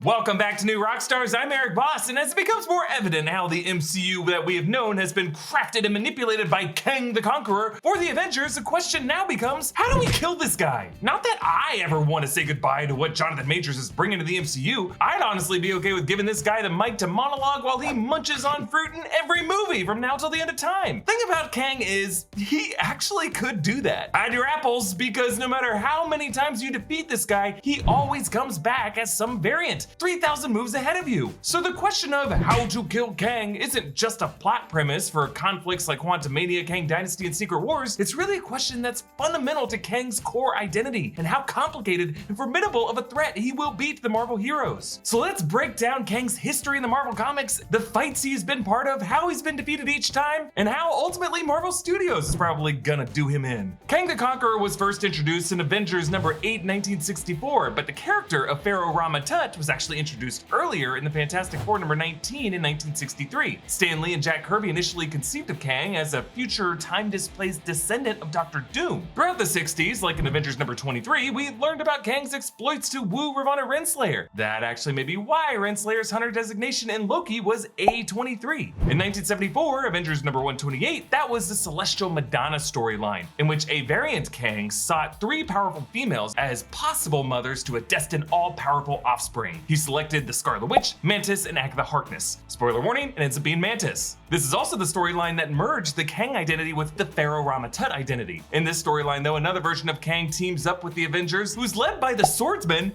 Welcome back to New Rockstars. I'm Erik Voss, and as it becomes more evident how the MCU that we have known has been crafted and manipulated by Kang the Conqueror for the Avengers, the question now becomes, how do we kill this guy? Not that I ever want to say goodbye to what Jonathan Majors is bringing to the MCU. I'd honestly be okay with giving this guy the mic to monologue while he munches on fruit in every movie from now till the end of time. Thing about Kang is, he actually could do that. Hide your apples, because no matter how many times you defeat this guy, he always comes back as some variant. 3,000 moves ahead of you. So the question of how to kill Kang isn't just a plot premise for conflicts like Quantumania, Kang Dynasty, and Secret Wars. It's really a question that's fundamental to Kang's core identity and how complicated and formidable of a threat he will be to the Marvel heroes. So let's break down Kang's history in the Marvel comics, the fights he's been part of, how he's been defeated each time, and how ultimately Marvel Studios is probably gonna do him in. Kang the Conqueror was first introduced in Avengers number 8, 1964, but the character of Pharaoh Rama-Tut was actually introduced earlier in the Fantastic Four number 19 in 1963. Stan Lee and Jack Kirby initially conceived of Kang as a future time-displaced descendant of Dr. Doom. Throughout the 60s, like in Avengers number 23, we learned about Kang's exploits to woo Ravonna Renslayer. That actually may be why Renslayer's hunter designation in Loki was A23. In 1974, Avengers number 128, that was the Celestial Madonna storyline, in which a variant Kang sought 3 powerful females as possible mothers to a destined all-powerful offspring. He selected the Scarlet Witch, Mantis, and Agatha Harkness. Spoiler warning, it ends up being Mantis. This is also the storyline that merged the Kang identity with the Pharaoh Rama-Tut identity. In this storyline though, another version of Kang teams up with the Avengers, who's led by the Swordsman,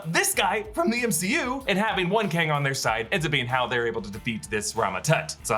this guy from the MCU, and having one Kang on their side ends up being how they're able to defeat this Rama-Tut. So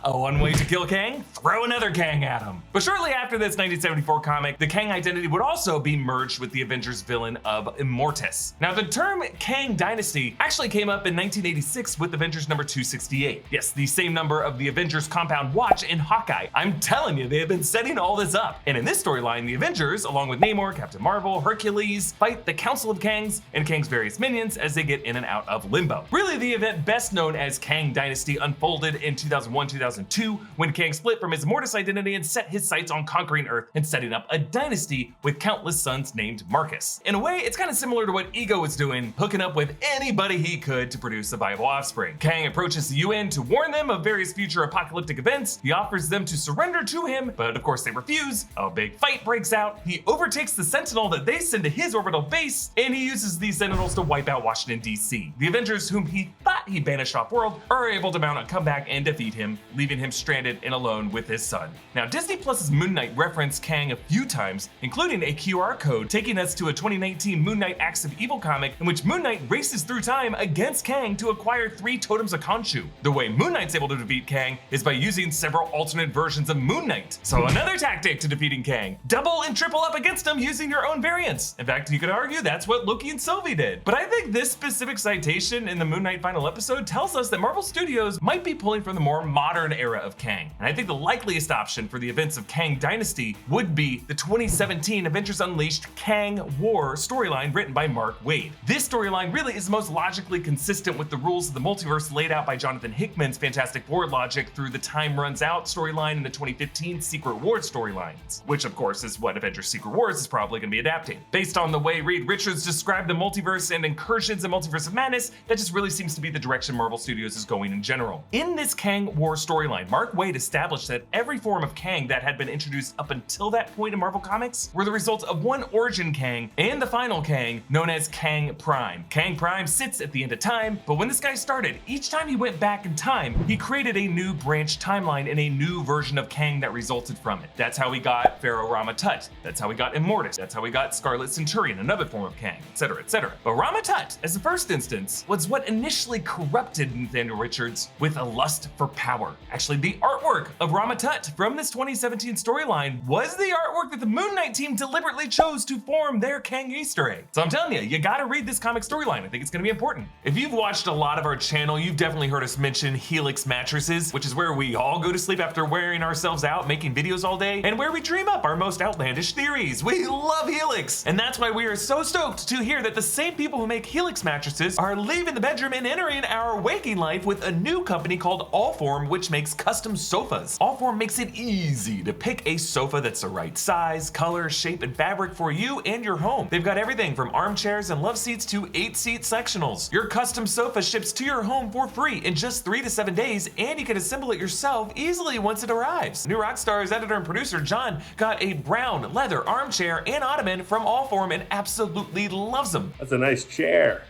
one way to kill Kang? Throw another Kang at him. But shortly after this 1974 comic, the Kang identity would also be merged with the Avengers villain of Immortus. Now the term Kang Dynasty actually came up in 1986 with Avengers number 268. Yes, the same number of the Avengers Compound Watch in Hawkeye. I'm telling you, they have been setting all this up. And in this storyline, the Avengers, along with Namor, Captain Marvel, Hercules, fight the Council of Kangs and Kang's various minions as they get in and out of limbo. Really, the event best known as Kang Dynasty unfolded in 2001-2002 when Kang split from his Immortus identity and set his sights on conquering Earth and setting up a dynasty with countless sons named Marcus. In a way, it's kind of similar to what Ego was doing, hooking up with anybody he could to produce a viable offspring. Kang approaches the UN to warn them of various future apocalyptic events. He offers them to surrender to him, but of course they refuse. A big fight breaks out. He overtakes the Sentinel that they send to his orbital base, and he uses these Sentinels to wipe out Washington, D.C. The Avengers, whom he thought he banished off-world, are able to mount a comeback and defeat him, leaving him stranded and alone with his son. Now, Disney Plus's Moon Knight referenced Kang a few times, including a QR code taking us to a 2019 Moon Knight Acts of Evil comic in which Moon Knight races through time against Kang to acquire 3 totems of Khonshu. The way Moon Knight's able to defeat Kang is by using several alternate versions of Moon Knight. So another tactic to defeating Kang. Double and triple up against him using your own variants. In fact, you could argue that's what Loki and Sylvie did. But I think this specific citation in the Moon Knight final episode tells us that Marvel Studios might be pulling from the more modern era of Kang. And I think the likeliest option for the events of Kang Dynasty would be the 2017 Avengers Unleashed Kang War storyline written by Mark Waid. This storyline really is most logically consistent with the rules of the multiverse laid out by Jonathan Hickman's Fantastic Four logic through the Time Runs Out storyline and the 2015 Secret Wars storylines, which of course is what Avengers Secret Wars is probably going to be adapting. Based on the way Reed Richards described the multiverse and incursions in Multiverse of Madness, that just really seems to be the direction Marvel Studios is going in general. In this Kang War storyline, Mark Waid established that every form of Kang that had been introduced up until that point in Marvel Comics were the result of one origin Kang and the final Kang known as Kang Prime. Kang Prime sits at the end of time, but when this guy started, each time he went back in time, he created a new branch timeline and a new version of Kang that resulted from it. That's how we got Pharaoh Rama-Tut. That's how we got Immortus. That's how we got Scarlet Centurion, another form of Kang, etc., etc. But Rama-Tut, as the first instance, was what initially corrupted Nathaniel Richards with a lust for power. Actually, the artwork of Rama-Tut from this 2017 storyline was the artwork that the Moon Knight team deliberately chose to form their Kang Easter egg. So I'm telling you, you gotta read this comic storyline. I think it's gonna be important. If you've watched a lot of our channel, you've definitely heard us mention Helix mattresses, which is where we all go to sleep after wearing ourselves out, making videos all day, and where we dream up our most outlandish theories. We love Helix, and that's why we are so stoked to hear that the same people who make Helix mattresses are leaving the bedroom and entering entering our waking life with a new company called Allform, which makes custom sofas. Allform makes it easy to pick a sofa that's the right size, color, shape, and fabric for you and your home. They've got everything from armchairs and love seats to 8-seat sectionals. Your custom sofa ships to your home for free in just 3 to 7 days, and you can assemble it yourself easily once it arrives. New Rockstars editor and producer John got a brown leather armchair and ottoman from Allform and absolutely loves them. That's a nice chair.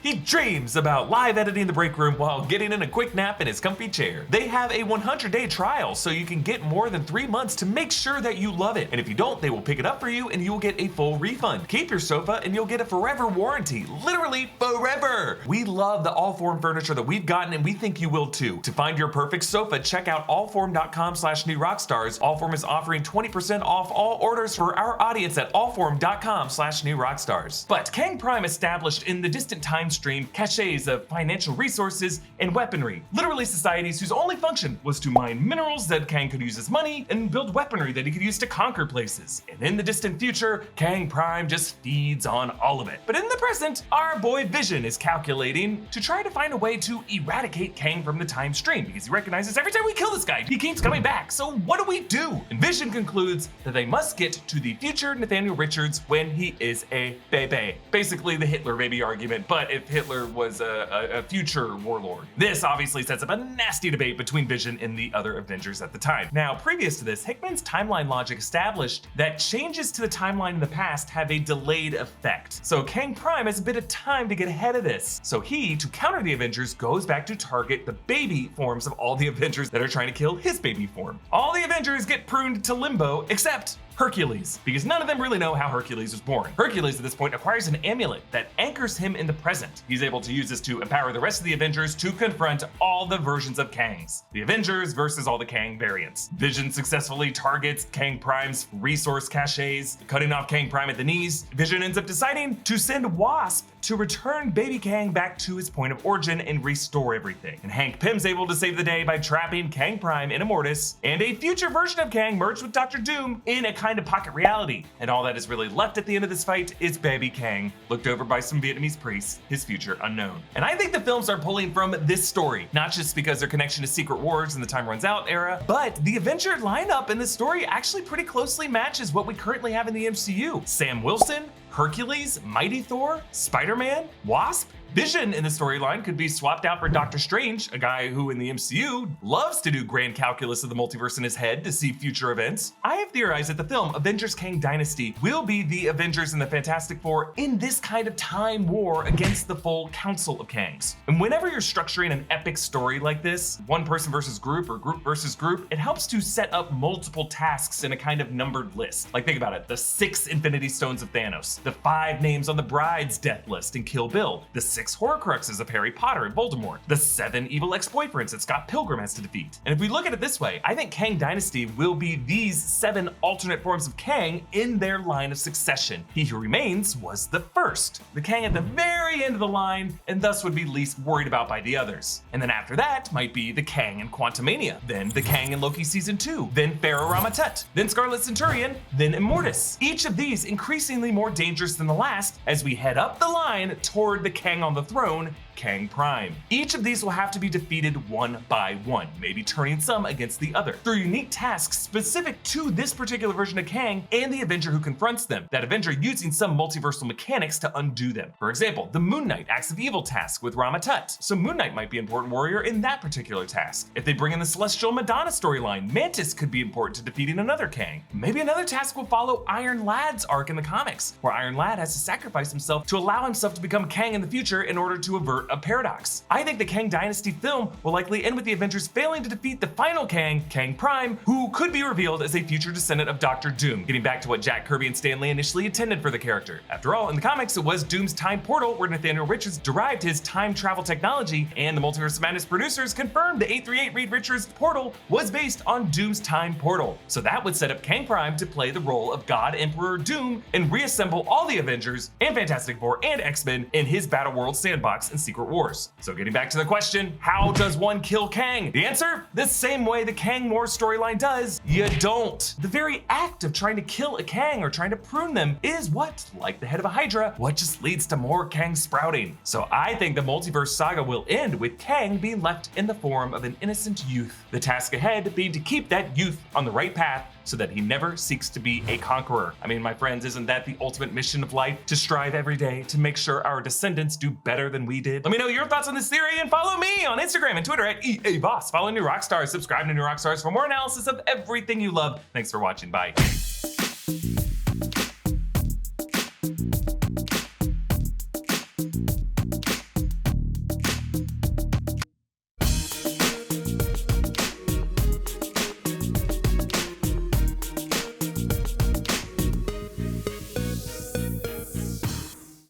He dreams about live editing the break room while getting in a quick nap in his comfy chair. They have a 100-day trial, so you can get more than 3 months to make sure that you love it. And if you don't, they will pick it up for you and you will get a full refund. Keep your sofa and you'll get a forever warranty. Literally forever! We love the Allform furniture that we've gotten, and we think you will too. To find your perfect sofa, check out allform.com/newrockstars. Allform is offering 20% off all orders for our audience at allform.com/newrockstars. But Kang Prime established in the distant time stream caches of financial resources and weaponry, literally societies whose only function was to mine minerals that Kang could use as money and build weaponry that he could use to conquer places. And in the distant future, Kang Prime just feeds on all of it. But in the present, our boy Vision is calculating to try to find a way to eradicate Kang from the time stream, because he recognizes every time we kill this guy, he keeps coming back. So what do we do? And Vision concludes that they must get to the future Nathaniel Richards when he is a baby. Basically the Hitler baby argument, but if Hitler was a future warlord. This obviously sets up a nasty debate between Vision and the other Avengers at the time. Now, previous to this, Hickman's timeline logic established that changes to the timeline in the past have a delayed effect. So Kang Prime has a bit of time to get ahead of this. So he, to counter the Avengers, goes back to target the baby forms of all the Avengers that are trying to kill his baby form. All the Avengers get pruned to limbo, except Hercules, because none of them really know how Hercules was born. Hercules at this point acquires an amulet that anchors him in the present. He's able to use this to empower the rest of the Avengers to confront all the versions of Kangs. The Avengers versus all the Kang variants. Vision successfully targets Kang Prime's resource caches, cutting off Kang Prime at the knees. Vision ends up deciding to send Wasp to return baby Kang back to his point of origin and restore everything. And Hank Pym's able to save the day by trapping Kang Prime in Immortus, and a future version of Kang merged with Dr. Doom in a kind of pocket reality. And all that is really left at the end of this fight is baby Kang, looked over by some Vietnamese priests, his future unknown. And I think the films are pulling from this story, not just because their connection to Secret Wars and the Time Runs Out era, but the Avenger lineup in the story actually pretty closely matches what we currently have in the MCU. Sam Wilson, Hercules, Mighty Thor, Spider-Man, Wasp. Vision in the storyline could be swapped out for Doctor Strange, a guy who in the MCU loves to do grand calculus of the multiverse in his head to see future events. I have theorized that the film Avengers Kang Dynasty will be the Avengers and the Fantastic Four in this kind of time war against the full Council of Kangs. And whenever you're structuring an epic story like this, one person versus group or group versus group, it helps to set up multiple tasks in a kind of numbered list. Like think about it, the 6 Infinity Stones of Thanos, the 5 names on the Bride's death list in Kill Bill, the 6 Horcruxes of Harry Potter and Voldemort, the 7 evil ex-boyfriends that Scott Pilgrim has to defeat. And if we look at it this way, I think Kang Dynasty will be these 7 alternate forms of Kang in their line of succession. He Who Remains was the first, the Kang at the very end of the line, and thus would be least worried about by the others. And then after that might be the Kang in Quantumania, then the Kang in Loki Season 2, then Pharaoh Ramatut, then Scarlet Centurion, then Immortus. Each of these increasingly more dangerous than the last as we head up the line toward the Kang on the throne, Kang Prime. Each of these will have to be defeated one by one, maybe turning some against the other, through unique tasks specific to this particular version of Kang and the Avenger who confronts them, that Avenger using some multiversal mechanics to undo them. For example, the Moon Knight Acts of Evil task with Ramatut, so Moon Knight might be an important warrior in that particular task. If they bring in the Celestial Madonna storyline, Mantis could be important to defeating another Kang. Maybe another task will follow Iron Lad's arc in the comics, where Iron Lad has to sacrifice himself to allow himself to become Kang in the future in order to avert a paradox. I think the Kang Dynasty film will likely end with the Avengers failing to defeat the final Kang, Kang Prime, who could be revealed as a future descendant of Dr. Doom, getting back to what Jack Kirby and Stan Lee initially intended for the character. After all, in the comics, it was Doom's time portal where Nathaniel Richards derived his time travel technology, and the Multiverse of Madness producers confirmed the 838 Reed Richards portal was based on Doom's time portal. So that would set up Kang Prime to play the role of God Emperor Doom and reassemble all the Avengers and Fantastic Four and X-Men in his Battle World sandbox in Secret Wars. So getting back to the question, how does one kill Kang? The answer, the same way the Kang Wars storyline does, you don't. The very act of trying to kill a Kang or trying to prune them is what, like the head of a Hydra, what just leads to more Kang sprouting. So I think the Multiverse saga will end with Kang being left in the form of an innocent youth. The task ahead being to keep that youth on the right path so that he never seeks to be a conqueror. I mean, my friends, isn't that the ultimate mission of life? To strive every day to make sure our descendants do better than we did? Let me know your thoughts on this theory and follow me on Instagram and Twitter at Erik Voss. Follow New Rockstars, subscribe to New Rockstars for more analysis of everything you love. Thanks for watching, bye.